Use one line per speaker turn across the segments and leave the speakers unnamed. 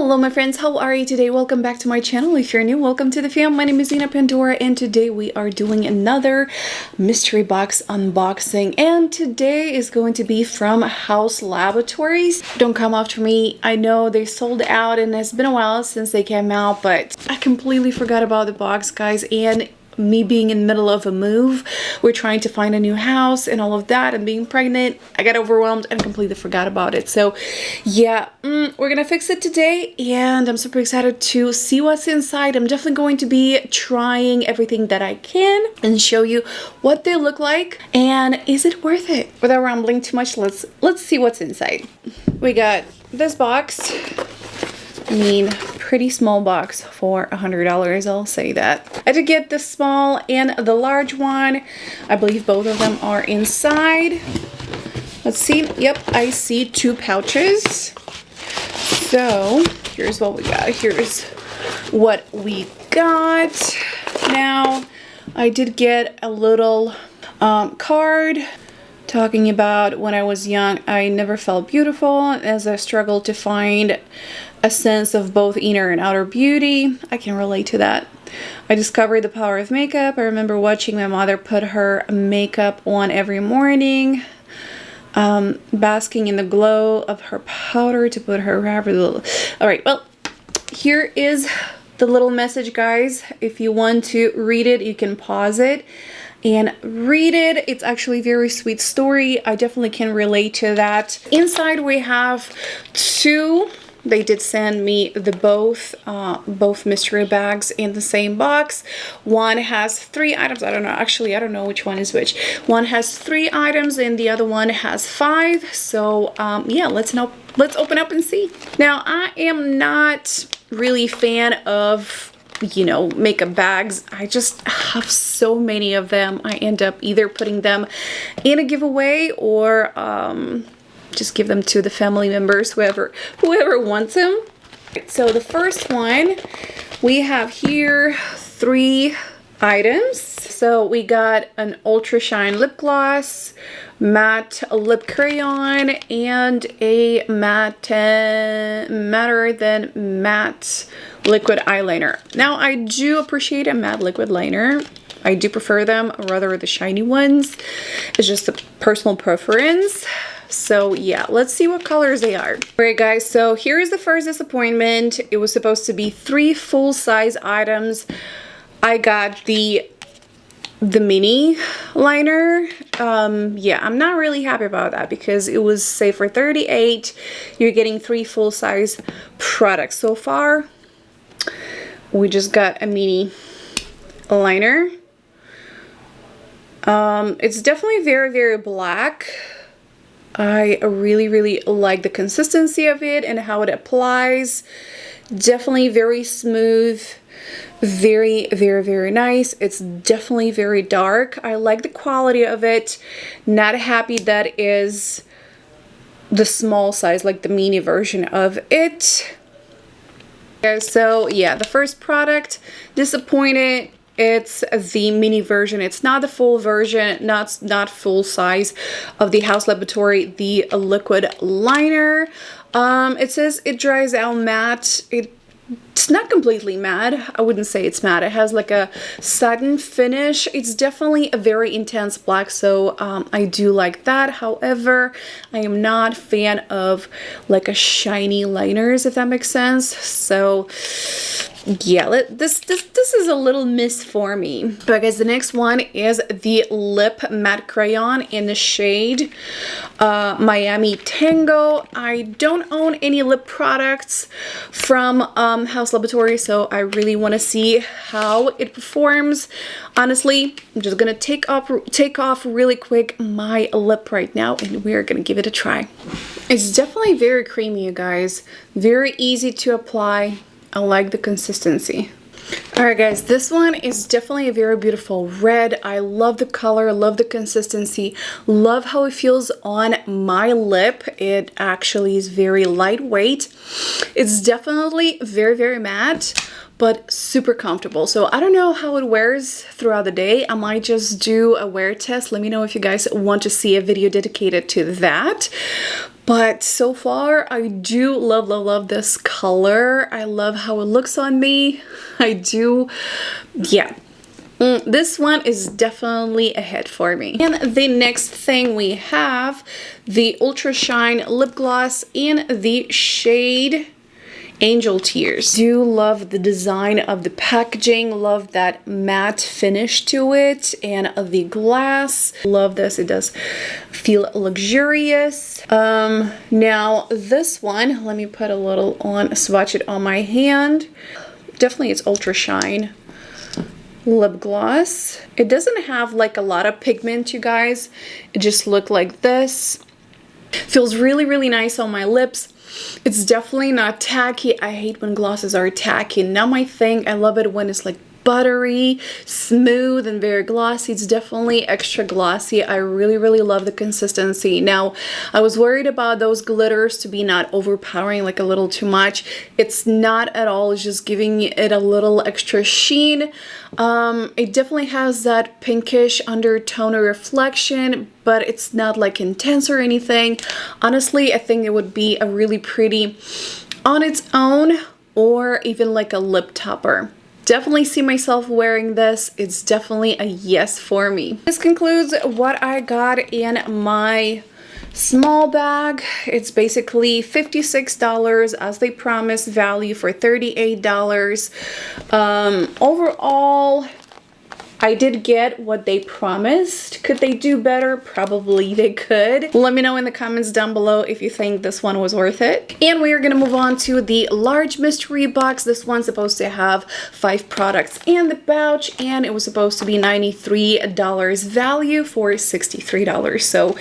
Hello my friends, how are you today? Welcome back to my channel. If you're new, welcome to the fam. My name is Zina Pandora and today we are doing another mystery box unboxing, and today is going to be from HAUS Laboratories. Don't come after me. I know they sold out and it's been a while since they came out, but I completely forgot about the box, guys, and me being in the middle of a move, we're trying to find a new house and all of that, and being pregnant, I got overwhelmed and completely forgot about it. So yeah, we're gonna fix it today and I'm super excited to see what's inside. I'm definitely going to be trying everything that I can and show you what they look like and is it worth it. Without rambling too much, let's see what's inside. We got this box. I mean, pretty small box for $100, I'll say that. I did get the small and the large one. I believe both of them are inside. Let's see. Yep, I see two pouches. So here's what we got. Here's what we got. Now, I did get a little card talking about when I was young, I never felt beautiful as I struggled to find a sense of both inner and outer beauty. I can relate to that. I discovered the power of makeup. I remember watching my mother put her makeup on every morning, basking in the glow of her powder to put her hair. All right, well, here is the little message, guys. If you want to read it, you can pause it and read it. It's actually a very sweet story. I definitely can relate to that. Inside we have two. They did send me the both mystery bags in the same box. One has 3 items. I don't know. Actually, I don't know which one is which. One has 3 items and the other one has 5. So yeah, let's open up and see. Now, I am not really a fan of, you know, makeup bags. I just have so many of them. I end up either putting them in a giveaway or just give them to the family members, whoever wants them. So the first one, we have here 3 items. So we got an Ultra Shine lip gloss, matte lip crayon, and a matter than matte liquid eyeliner. Now, I do appreciate a matte liquid liner. I do prefer them rather the shiny ones. It's just a personal preference. So yeah, let's see what colors they are. All right, guys, so here is the first disappointment. It was supposed to be 3 full-size items. I got the mini liner. Yeah, I'm not really happy about that because it was, say, for $38, you're getting 3 full-size products. So far, we just got a mini liner. It's definitely very, very black. I really like the consistency of it and how it applies. Definitely very smooth, very nice. It's definitely very dark. I like the quality of it. Not happy that is the small size, like the mini version of it. So yeah, the first product, disappointed. It's the mini version. It's not the full version, not full size of the HAUS Laboratory, the liquid liner. It says it dries out matte. It's not completely matte. I wouldn't say it's matte. It has like a satin finish. It's definitely a very intense black, so I do like that. However, I am not a fan of like a shiny liners, if that makes sense. So yeah, this is a little miss for me. But guys, the next one is the lip matte crayon in the shade Miami Tango. I don't own any lip products from HAUS Laboratory, so I really want to see how it performs. Honestly, I'm just gonna take off really quick my lip right now and we're gonna give it a try. It's definitely very creamy, you guys. Very easy to apply. I like the consistency. Alright guys, this one is definitely a very beautiful red. I love the color, love the consistency, love how it feels on my lip. It actually is very lightweight. It's definitely very matte, but super comfortable. So I don't know how it wears throughout the day. I might just do a wear test. Let me know if you guys want to see a video dedicated to that. But so far, I do love this color. I love how it looks on me. I do, yeah. This one is definitely a hit for me. And the next thing we have the Ultra Shine Lip Gloss in the shade Angel Tears. Do love the design of the packaging, love that matte finish to it, and the glass. Love this, it does feel luxurious. Now this one, let me put a little on, swatch it on my hand. Definitely it's Ultra Shine lip gloss. It doesn't have like a lot of pigment, you guys. It just looked like this. Feels really nice on my lips. It's definitely not tacky. I hate when glosses are tacky. Not my thing. I love it when it's like buttery, smooth, and very glossy. It's definitely extra glossy. I really love the consistency. Now, I was worried about those glitters to be not overpowering, like a little too much. It's not at all. It's just giving it a little extra sheen. It definitely has that pinkish undertone or reflection, but it's not like intense or anything. Honestly, I think it would be a really pretty on its own, or even like a lip topper. Definitely see myself wearing this. It's definitely a yes for me. This concludes what I got in my small bag. It's basically $56 as they promised, value for $38. Overall, I did get what they promised. Could they do better? Probably they could. Let me know in the comments down below if you think this one was worth it. And we are gonna move on to the large mystery box. This one's supposed to have 5 products in the pouch, and it was supposed to be $93 value for $63. So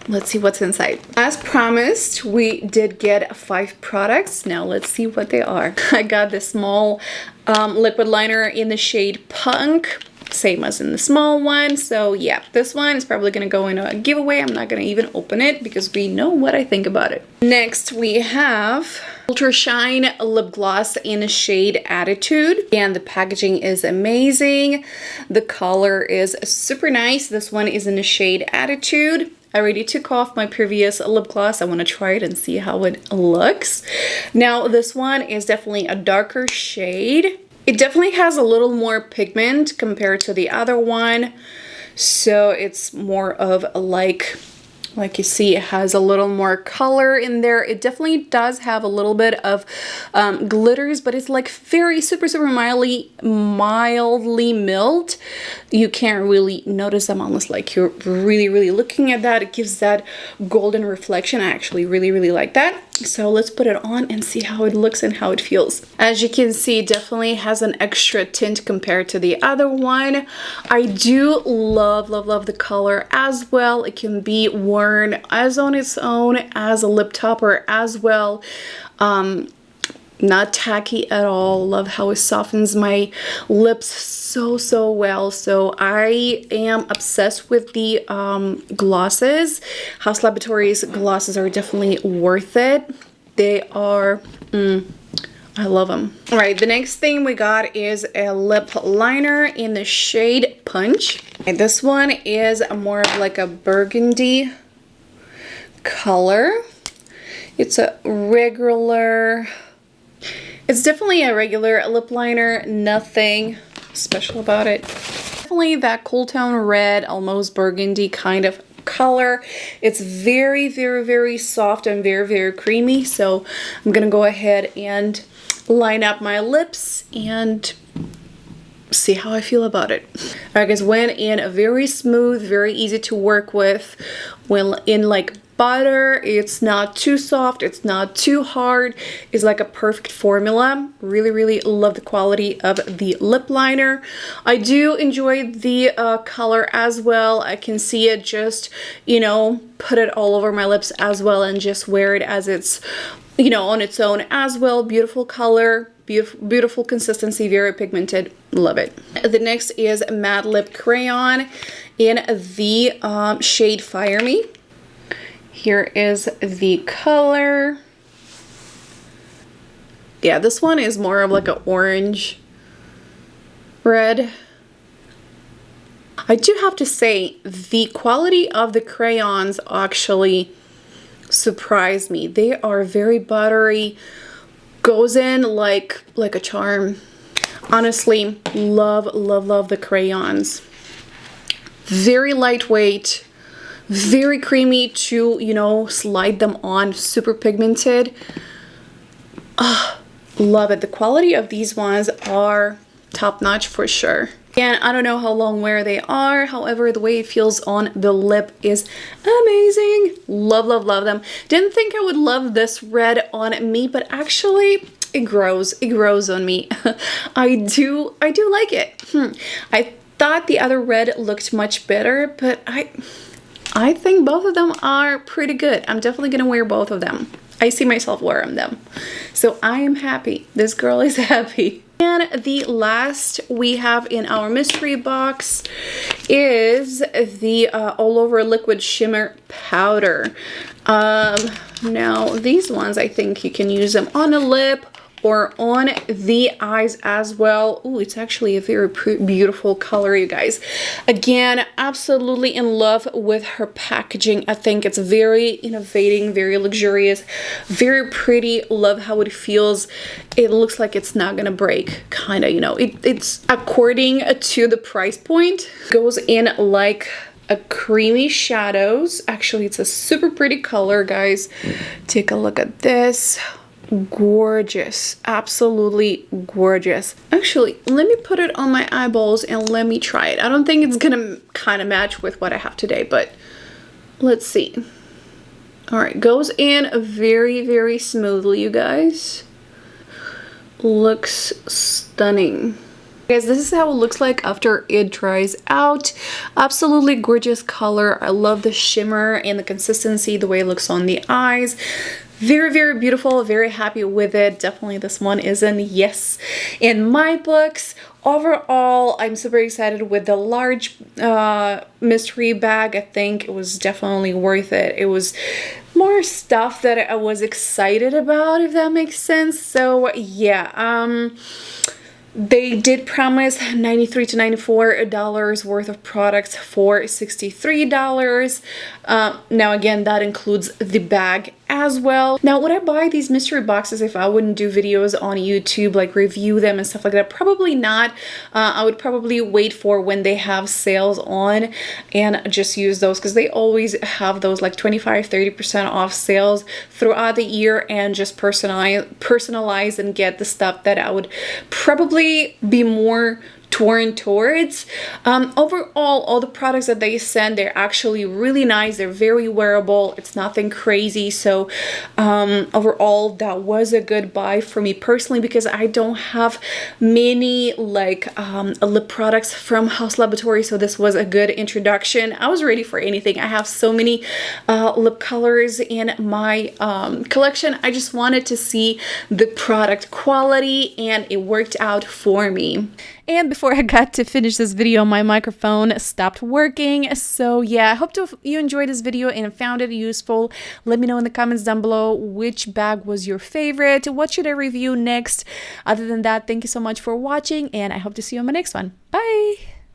let's see what's inside. As promised, we did get 5 products. Now let's see what they are. I got this small liquid liner in the shade Punk, same as in the small one. So yeah, this one is probably gonna go in a giveaway. I'm not gonna even open it because we know what I think about it. Next, we have Ultra Shine Lip Gloss in the shade Attitude, and the packaging is amazing. The color is super nice. This one is in the shade Attitude. I already took off my previous lip gloss. I want to try it and see how it looks. Now this one is definitely a darker shade. It definitely has a little more pigment compared to the other one. So it's more of like you see, it has a little more color in there. It definitely does have a little bit of glitters, but it's like very super mildly milled. You can't really notice them unless like you're really looking at that. It gives that golden reflection. I actually really like that. So let's put it on and see how it looks and how it feels. As you can see, it definitely has an extra tint compared to the other one. I do love the color as well. It can be worn as on its own, as a lip topper as well. Not tacky at all. Love how it softens my lips so well. So I am obsessed with the glosses. Haus Laboratories glosses are definitely worth it. They are I love them. All right, the next thing we got is a lip liner in the shade Punch, and this one is more of like a burgundy color. It's a regular, it's definitely a regular lip liner, nothing special about it. Definitely that cool tone red, almost burgundy kind of color. It's very soft and very creamy. So I'm gonna go ahead and line up my lips and see how I feel about it. I guess went in a very smooth, very easy to work with. When in like butter, it's not too soft, it's not too hard. It's like a perfect formula. Really love the quality of the lip liner. I do enjoy the color as well. I can see it just, you know, put it all over my lips as well and just wear it as it's, you know, on its own as well. Beautiful color, beautiful consistency, very pigmented. Love it. The next is Matte Lip Crayon in the shade Fire Me. Here is the color. Yeah, this one is more of like an orange red. I do have to say the quality of the crayons actually surprised me. They are very buttery, goes in like a charm. Honestly, love, love, love the crayons. Very lightweight, very creamy to, you know, slide them on, super pigmented. Love it. The quality of these ones are top notch for sure. And I don't know how long wear they are. However, the way it feels on the lip is amazing. Love, love, love them. Didn't think I would love this red on me, but actually it grows on me. I do like it. I thought the other red looked much better, but I think both of them are pretty good. I'm definitely gonna wear both of them. I see myself wearing them. So I am happy. This girl is happy. And the last we have in our mystery box is the All Over Liquid Shimmer Powder. Now these ones, I think you can use them on a lip or on the eyes as well. Ooh, it's actually a very beautiful color, you guys. Again, absolutely in love with her packaging. I think it's very innovating, very luxurious, very pretty. Love how it feels. It looks like it's not gonna break, kind of, you know. It's according to the price point. Goes in like a creamy shadows. Actually, it's a super pretty color, guys. Take a look at this. Gorgeous, absolutely gorgeous. Actually, let me put it on my eyeballs and let me try it. I don't think it's gonna kind of match with what I have today, but let's see. All right, goes in very, very smoothly, you guys. Looks stunning. Guys, this is how it looks like after it dries out. Absolutely gorgeous color. I love the shimmer and the consistency, the way it looks on the eyes. Very, very beautiful. Very happy with it. Definitely this one is an yes in my books. Overall, I'm super excited with the large mystery bag. I think it was definitely worth it. It was more stuff that I was excited about, if that makes sense. So yeah, they did promise $93 to $94 worth of products for $63. Now again, that includes the bag as well. Now, would I buy these mystery boxes if I wouldn't do videos on YouTube, like review them and stuff like that? Probably not. I would probably wait for when they have sales on and just use those, because they always have those like 25–30% off sales throughout the year, and just personalize and get the stuff that I would probably be more torn towards. Overall, all the products that they send, they're actually really nice. They're very wearable. It's nothing crazy. So overall, that was a good buy for me personally, because I don't have many like lip products from HAUS Laboratory. So this was a good introduction. I was ready for anything. I have so many lip colors in my collection. I just wanted to see the product quality, and it worked out for me. And before I got to finish this video, my microphone stopped working. So yeah, I hope you enjoyed this video and found it useful. Let me know in the comments down below which bag was your favorite. What should I review next? Other than that, thank you so much for watching, and I hope to see you on my next one. Bye!